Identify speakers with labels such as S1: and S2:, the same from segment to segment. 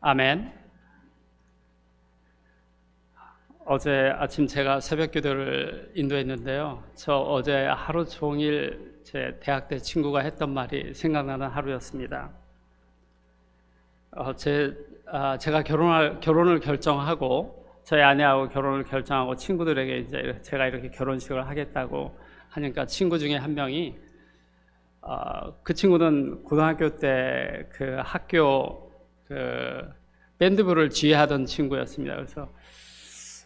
S1: 아멘. 어제 아침 제가 새벽 기도를 인도했는데요. 저 어제 하루 종일 제 대학 때 친구가 했던 말이 생각나는 하루였습니다. 제가 결혼을 결정하고 저희 아내하고 결혼을 결정하고 친구들에게 이제 제가 이렇게 결혼식을 하겠다고 하니까 친구 중에 한 명이 그 친구는 고등학교 때 그 학교 그 밴드부를 지휘하던 친구였습니다. 그래서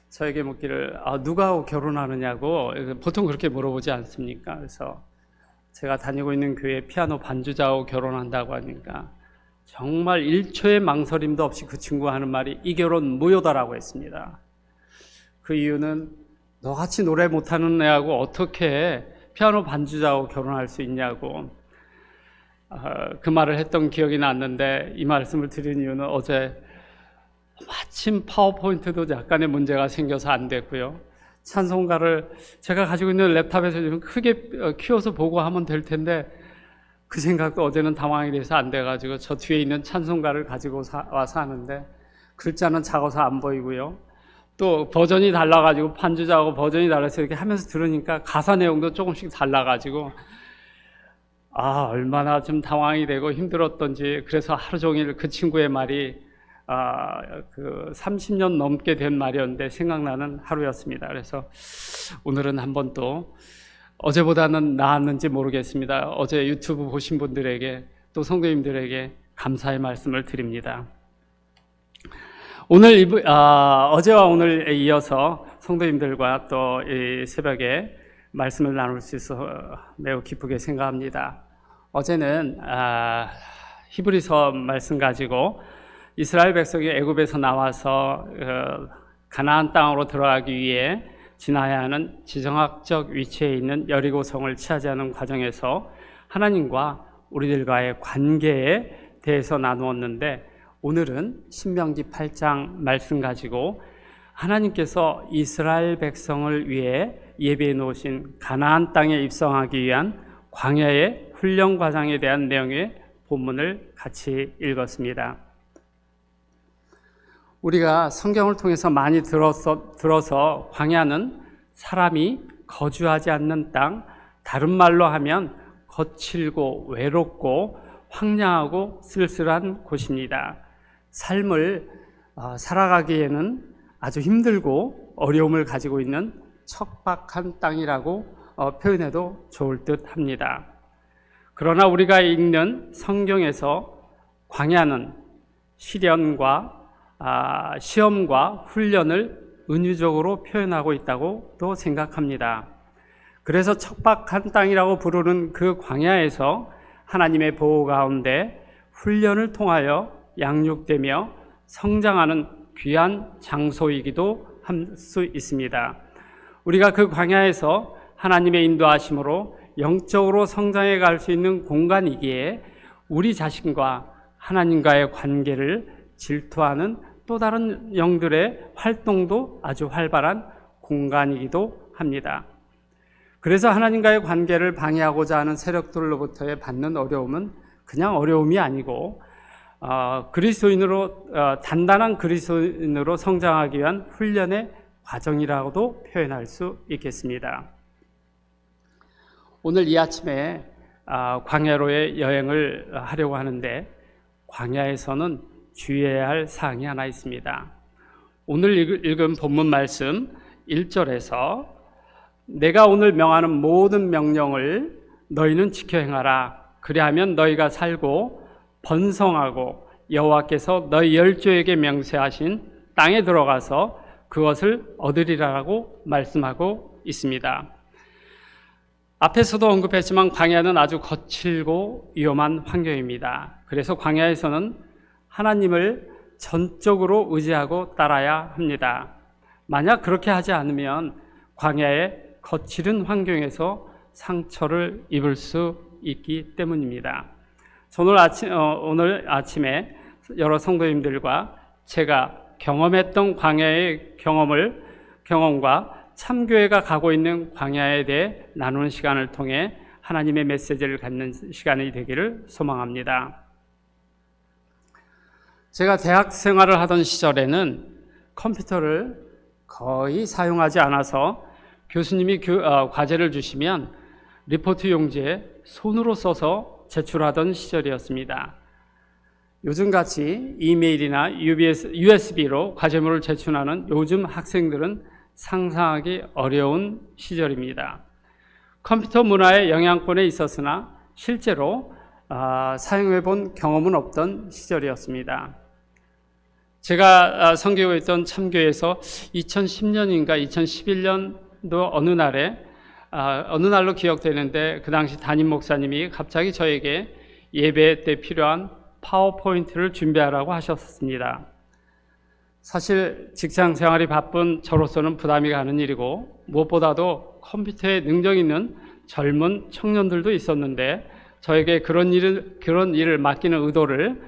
S1: 저에게 묻기를 누가 결혼하느냐고 보통 그렇게 물어보지 않습니까? 그래서 제가 다니고 있는 교회 피아노 반주자하고 결혼한다고 하니까 정말 1초의 망설임도 없이 그 친구가 하는 말이 이 결혼 무효다라고 했습니다. 그 이유는 너같이 노래 못하는 애하고 어떻게 피아노 반주자하고 결혼할 수 있냐고 그 말을 했던 기억이 났는데, 이 말씀을 드린 이유는 어제 마침 파워포인트도 약간의 문제가 생겨서 안 됐고요. 찬송가를 제가 가지고 있는 랩탑에서 좀 크게 키워서 보고 하면 될 텐데 그 생각도 어제는 당황이 돼서 안 돼가지고 저 뒤에 있는 찬송가를 가지고 와서 하는데 글자는 작아서 안 보이고요. 또 버전이 달라가지고 반주자하고 버전이 달라서 이렇게 하면서 들으니까 가사 내용도 조금씩 달라가지고 얼마나 좀 당황이 되고 힘들었던지. 그래서 하루 종일 그 친구의 말이 그 30년 넘게 된 말이었는데 생각나는 하루였습니다. 그래서 오늘은 한번 또 어제보다는 나았는지 모르겠습니다. 어제 유튜브 보신 분들에게 또 성도님들에게 감사의 말씀을 드립니다. 어제와 오늘 이어서 성도님들과 또 이 새벽에 말씀을 나눌 수 있어 매우 기쁘게 생각합니다. 어제는 히브리서 말씀 가지고 이스라엘 백성이 애굽에서 나와서 가나안 땅으로 들어가기 위해 지나야 하는 지정학적 위치에 있는 여리고성을 차지하는 과정에서 하나님과 우리들과의 관계에 대해서 나누었는데, 오늘은 신명기 8장 말씀 가지고 하나님께서 이스라엘 백성을 위해 예비해 놓으신 가나안 땅에 입성하기 위한 광야의 훈련 과정에 대한 내용의 본문을 같이 읽었습니다. 우리가 성경을 통해서 많이 들어서 광야는 사람이 거주하지 않는 땅, 다른 말로 하면 거칠고 외롭고 황량하고 쓸쓸한 곳입니다. 삶을 살아가기에는 아주 힘들고 어려움을 가지고 있는 척박한 땅이라고 표현해도 좋을 듯 합니다. 그러나 우리가 읽는 성경에서 광야는 시련과 시험과 훈련을 은유적으로 표현하고 있다고 또 생각합니다. 그래서 척박한 땅이라고 부르는 그 광야에서 하나님의 보호 가운데 훈련을 통하여 양육되며 성장하는 귀한 장소이기도 할 수 있습니다. 우리가 그 광야에서 하나님의 인도하심으로 영적으로 성장해 갈 수 있는 공간이기에 우리 자신과 하나님과의 관계를 질투하는 또 다른 영들의 활동도 아주 활발한 공간이기도 합니다. 그래서 하나님과의 관계를 방해하고자 하는 세력들로부터의 받는 어려움은 그냥 어려움이 아니고 단단한 그리스도인으로 성장하기 위한 훈련의 과정이라고도 표현할 수 있겠습니다. 오늘 이 아침에 광야로의 여행을 하려고 하는데, 광야에서는 주의해야 할 사항이 하나 있습니다. 오늘 읽은 본문 말씀 1절에서 내가 오늘 명하는 모든 명령을 너희는 지켜 행하라. 그리하면 너희가 살고 번성하고 여호와께서 너희 열조에게 명세하신 땅에 들어가서 그것을 얻으리라고 말씀하고 있습니다. 앞에서도 언급했지만 광야는 아주 거칠고 위험한 환경입니다. 그래서 광야에서는 하나님을 전적으로 의지하고 따라야 합니다. 만약 그렇게 하지 않으면 광야의 거칠은 환경에서 상처를 입을 수 있기 때문입니다. 오늘 아침에 여러 성도님들과 제가 경험했던 광야의 경험과 참교회가 가고 있는 광야에 대해 나누는 시간을 통해 하나님의 메시지를 갖는 시간이 되기를 소망합니다. 제가 대학 생활을 하던 시절에는 컴퓨터를 거의 사용하지 않아서 교수님이 과제를 주시면 리포트 용지에 손으로 써서 제출하던 시절이었습니다. 요즘같이 이메일이나 USB로 과제물을 제출하는 요즘 학생들은 상상하기 어려운 시절입니다. 컴퓨터 문화의 영향권에 있었으나 실제로 사용해 본 경험은 없던 시절이었습니다. 제가 섬기고 있던 참교회에서 2010년인가 2011년도 어느 날로 기억되는데, 그 당시 담임 목사님이 갑자기 저에게 예배 때 필요한 파워포인트를 준비하라고 하셨습니다. 사실 직장 생활이 바쁜 저로서는 부담이 가는 일이고, 무엇보다도 컴퓨터에 능력 있는 젊은 청년들도 있었는데 저에게 그런 일을 맡기는 의도를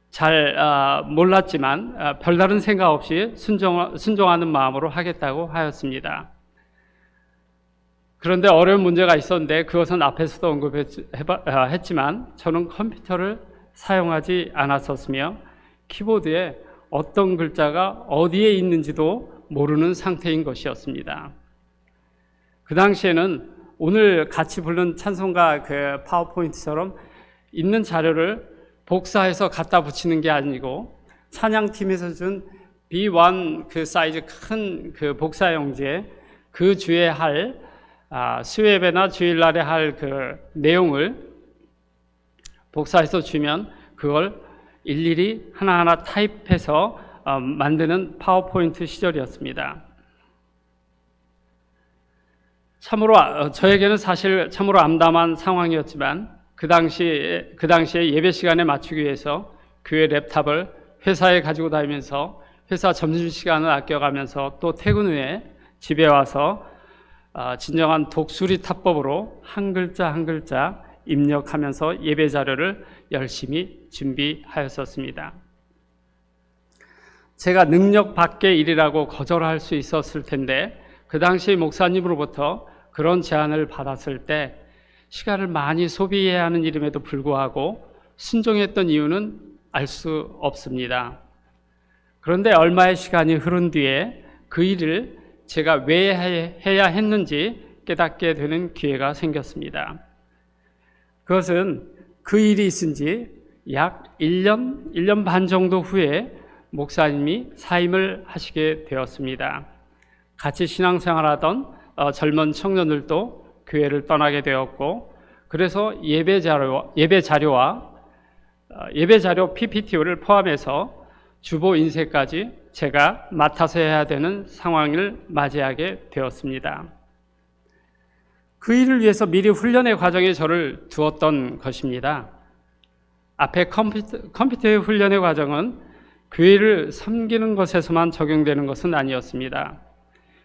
S1: 잘 몰랐지만 별다른 생각 없이 순종하는 마음으로 하겠다고 하였습니다. 그런데 어려운 문제가 있었는데 그것은 앞에서도 언급했지만 저는 컴퓨터를 사용하지 않았었으며 키보드에 어떤 글자가 어디에 있는지도 모르는 상태인 것이었습니다. 그 당시에는 오늘 같이 부른 찬송가 그 파워포인트처럼 있는 자료를 복사해서 갖다 붙이는 게 아니고, 찬양팀에서 준 B1 그 사이즈 큰 그 복사 용지에 그 주에 할 수요예배나 주일날에 할 그 내용을 복사해서 주면 그걸 일일이 하나하나 타입해서 만드는 파워포인트 시절이었습니다. 참으로 저에게는 사실 참으로 암담한 상황이었지만 그 당시에 예배 시간에 맞추기 위해서 교회 랩탑을 회사에 가지고 다니면서 회사 점심시간을 아껴가면서 또 퇴근 후에 집에 와서 진정한 독수리 탑법으로 한 글자 한 글자 입력하면서 예배 자료를 열심히 준비하였었습니다. 제가 능력 밖의 일이라고 거절할 수 있었을 텐데 그 당시 목사님으로부터 그런 제안을 받았을 때 시간을 많이 소비해야 하는 일임에도 불구하고 순종했던 이유는 알 수 없습니다. 그런데 얼마의 시간이 흐른 뒤에 그 일을 제가 왜 해야 했는지 깨닫게 되는 기회가 생겼습니다. 그것은 그 일이 있은 지 약 1년 반 정도 후에 목사님이 사임을 하시게 되었습니다. 같이 신앙생활하던 젊은 청년들도 교회를 떠나게 되었고, 그래서 예배 자료 PPT를 포함해서 주보 인쇄까지 제가 맡아서 해야 되는 상황을 맞이하게 되었습니다. 그 일을 위해서 미리 훈련의 과정에 저를 두었던 것입니다. 앞에 컴퓨터의 훈련의 과정은 교회를 섬기는 것에서만 적용되는 것은 아니었습니다.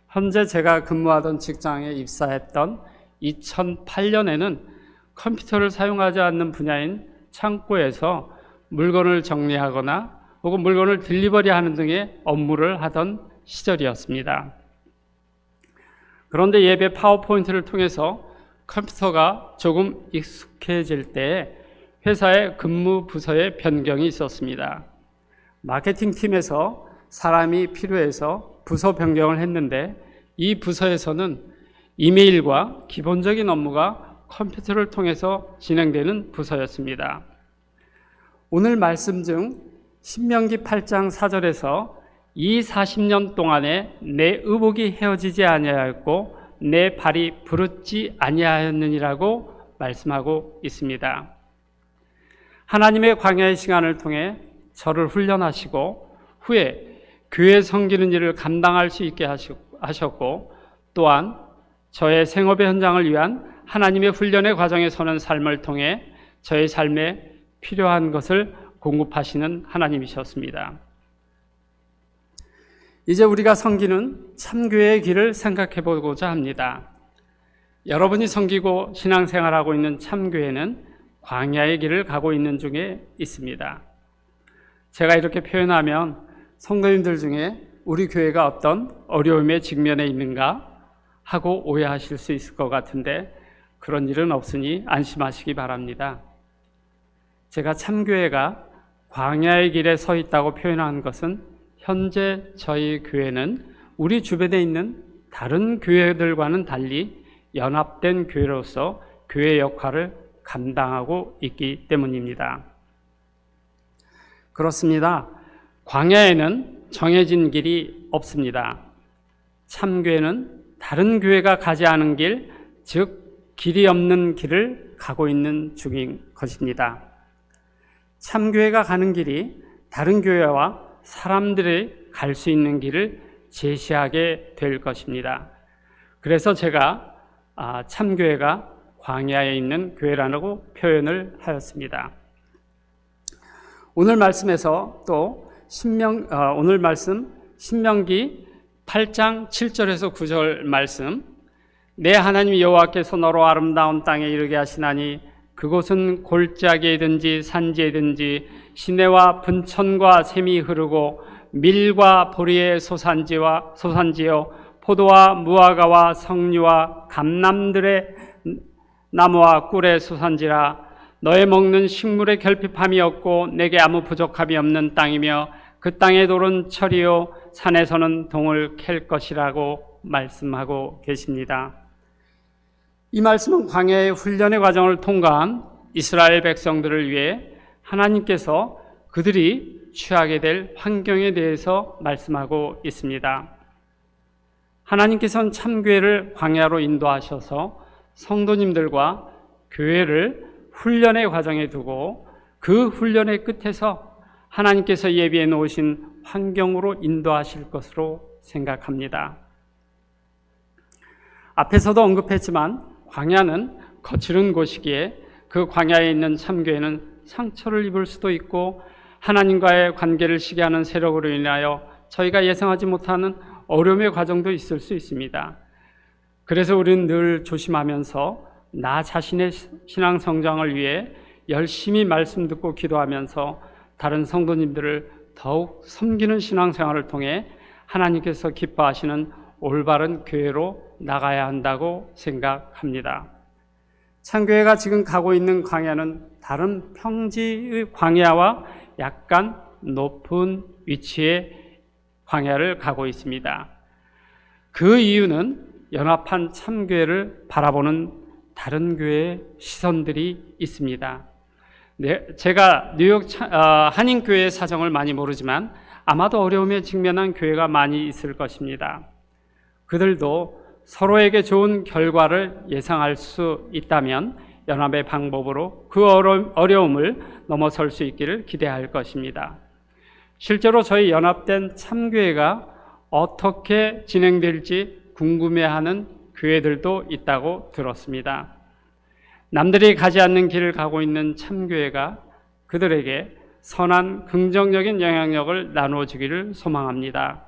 S1: 현재 제가 근무하던 직장에 입사했던 2008년에는 컴퓨터를 사용하지 않는 분야인 창고에서 물건을 정리하거나 혹은 물건을 딜리버리하는 등의 업무를 하던 시절이었습니다. 그런데 예배 파워포인트를 통해서 컴퓨터가 조금 익숙해질 때 회사의 근무 부서에 변경이 있었습니다. 마케팅 팀에서 사람이 필요해서 부서 변경을 했는데 이 부서에서는 이메일과 기본적인 업무가 컴퓨터를 통해서 진행되는 부서였습니다. 오늘 말씀 중 신명기 8장 4절에서 이 40년 동안에 내 의복이 헤어지지 아니하였고 내 발이 부르지 아니하였느니라고 말씀하고 있습니다. 하나님의 광야의 시간을 통해 저를 훈련하시고 후에 교회 섬기는 일을 감당할 수 있게 하셨고, 또한 저의 생업의 현장을 위한 하나님의 훈련의 과정에 서는 삶을 통해 저의 삶에 필요한 것을 공급하시는 하나님이셨습니다. 이제 우리가 섬기는 참교회의 길을 생각해 보고자 합니다. 여러분이 섬기고 신앙생활하고 있는 참교회는 광야의 길을 가고 있는 중에 있습니다. 제가 이렇게 표현하면 성도님들 중에 우리 교회가 어떤 어려움에 직면해 있는가 하고 오해하실 수 있을 것 같은데 그런 일은 없으니 안심하시기 바랍니다. 제가 참교회가 광야의 길에 서 있다고 표현한 것은 현재 저희 교회는 우리 주변에 있는 다른 교회들과는 달리 연합된 교회로서 교회 역할을 감당하고 있기 때문입니다. 그렇습니다. 광야에는 정해진 길이 없습니다. 참교회는 다른 교회가 가지 않은 길, 즉 길이 없는 길을 가고 있는 중인 것입니다. 참교회가 가는 길이 다른 교회와 사람들이 갈 수 있는 길을 제시하게 될 것입니다. 그래서 제가 참교회가 광야에 있는 교회라고 표현을 하였습니다. 오늘 말씀에서 또 오늘 말씀 신명기 8장 7절에서 9절 말씀, 내 하나님 여호와께서 너로 아름다운 땅에 이르게 하시나니 그곳은 골짜기이든지 산지이든지 시내와 분천과 샘이 흐르고 밀과 보리의 소산지요 포도와 무화과와 석류와 감람들의 나무와 꿀의 소산지라. 너의 먹는 식물의 결핍함이 없고 내게 아무 부족함이 없는 땅이며 그 땅의 돌은 철이요 산에서는 동을 캘 것이라고 말씀하고 계십니다. 이 말씀은 광야의 훈련의 과정을 통과한 이스라엘 백성들을 위해 하나님께서 그들이 취하게 될 환경에 대해서 말씀하고 있습니다. 하나님께서는 참교회를 광야로 인도하셔서 성도님들과 교회를 훈련의 과정에 두고 그 훈련의 끝에서 하나님께서 예비해 놓으신 환경으로 인도하실 것으로 생각합니다. 앞에서도 언급했지만 광야는 거칠은 곳이기에 그 광야에 있는 참교회는 상처를 입을 수도 있고 하나님과의 관계를 시기하는 세력으로 인하여 저희가 예상하지 못하는 어려움의 과정도 있을 수 있습니다. 그래서 우리는 늘 조심하면서 나 자신의 신앙 성장을 위해 열심히 말씀 듣고 기도하면서 다른 성도님들을 더욱 섬기는 신앙생활을 통해 하나님께서 기뻐하시는 올바른 교회로 나가야 한다고 생각합니다. 참교회가 지금 가고 있는 광야는 다른 평지의 광야와 약간 높은 위치의 광야를 가고 있습니다. 그 이유는 연합한 참교회를 바라보는 다른 교회의 시선들이 있습니다. 네, 제가 뉴욕 한인교회의 사정을 많이 모르지만 아마도 어려움에 직면한 교회가 많이 있을 것입니다. 그들도 서로에게 좋은 결과를 예상할 수 있다면 연합의 방법으로 그 어려움을 넘어설 수 있기를 기대할 것입니다. 실제로 저희 연합된 참교회가 어떻게 진행될지 궁금해하는 교회들도 있다고 들었습니다. 남들이 가지 않는 길을 가고 있는 참교회가 그들에게 선한 긍정적인 영향력을 나누어 주기를 소망합니다.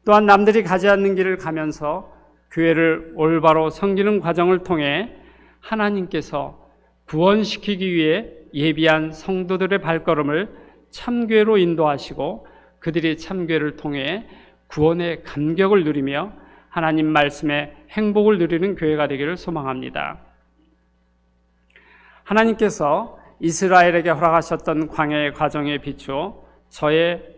S1: 또한 남들이 가지 않는 길을 가면서 교회를 올바로 섬기는 과정을 통해 하나님께서 구원시키기 위해 예비한 성도들의 발걸음을 참교회로 인도하시고 그들이 참교회를 통해 구원의 감격을 누리며 하나님 말씀의 행복을 누리는 교회가 되기를 소망합니다. 하나님께서 이스라엘에게 허락하셨던 광야의 과정에 비추어 저의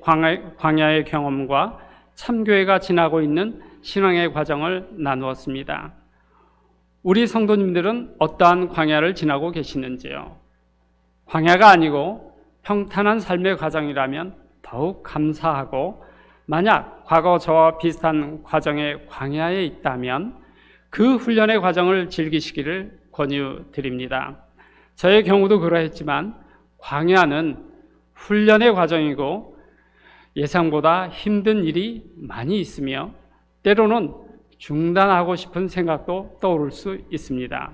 S1: 광야의 경험과 참교회가 지나고 있는 신앙의 과정을 나누었습니다. 우리 성도님들은 어떠한 광야를 지나고 계시는지요? 광야가 아니고 평탄한 삶의 과정이라면 더욱 감사하고, 만약 과거 저와 비슷한 과정의 광야에 있다면 그 훈련의 과정을 즐기시기를 권유드립니다. 저의 경우도 그러했지만 광야는 훈련의 과정이고 예상보다 힘든 일이 많이 있으며 때로는 중단하고 싶은 생각도 떠오를 수 있습니다.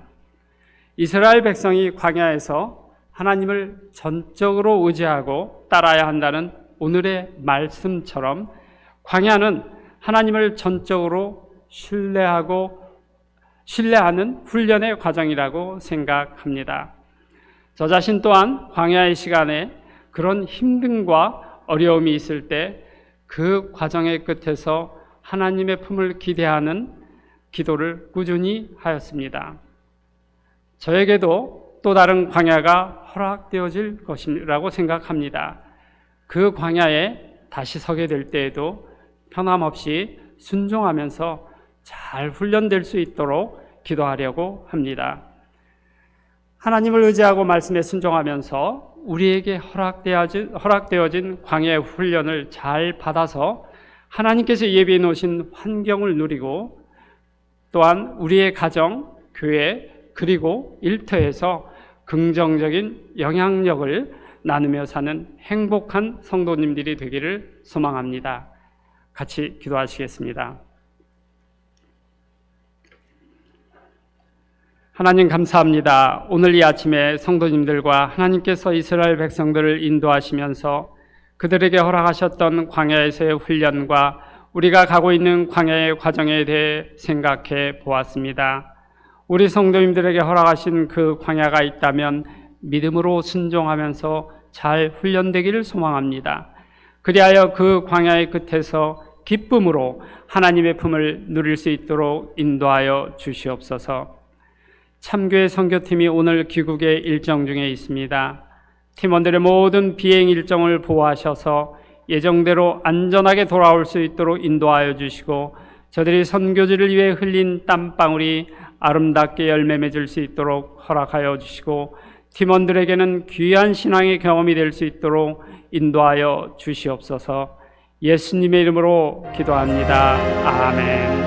S1: 이스라엘 백성이 광야에서 하나님을 전적으로 의지하고 따라야 한다는 오늘의 말씀처럼 광야는 하나님을 전적으로 신뢰하는 훈련의 과정이라고 생각합니다. 저 자신 또한 광야의 시간에 그런 힘듦과 어려움이 있을 때 그 과정의 끝에서 하나님의 품을 기대하는 기도를 꾸준히 하였습니다. 저에게도 또 다른 광야가 허락되어질 것이라고 생각합니다. 그 광야에 다시 서게 될 때에도 변함없이 순종하면서 잘 훈련될 수 있도록 기도하려고 합니다. 하나님을 의지하고 말씀에 순종하면서 우리에게 허락되어진 광야의 훈련을 잘 받아서 하나님께서 예비해 놓으신 환경을 누리고 또한 우리의 가정, 교회, 그리고 일터에서 긍정적인 영향력을 나누며 사는 행복한 성도님들이 되기를 소망합니다. 같이 기도하시겠습니다. 하나님 감사합니다. 오늘 이 아침에 성도님들과 하나님께서 이스라엘 백성들을 인도하시면서 그들에게 허락하셨던 광야에서의 훈련과 우리가 가고 있는 광야의 과정에 대해 생각해 보았습니다. 우리 성도님들에게 허락하신 그 광야가 있다면 믿음으로 순종하면서 잘 훈련되기를 소망합니다. 그리하여 그 광야의 끝에서 기쁨으로 하나님의 품을 누릴 수 있도록 인도하여 주시옵소서. 참교회 선교팀이 오늘 귀국의 일정 중에 있습니다. 팀원들의 모든 비행 일정을 보호하셔서 예정대로 안전하게 돌아올 수 있도록 인도하여 주시고 저들이 선교지를 위해 흘린 땀방울이 아름답게 열매 맺을 수 있도록 허락하여 주시고 팀원들에게는 귀한 신앙의 경험이 될 수 있도록 인도하여 주시옵소서. 예수님의 이름으로 기도합니다. 아멘.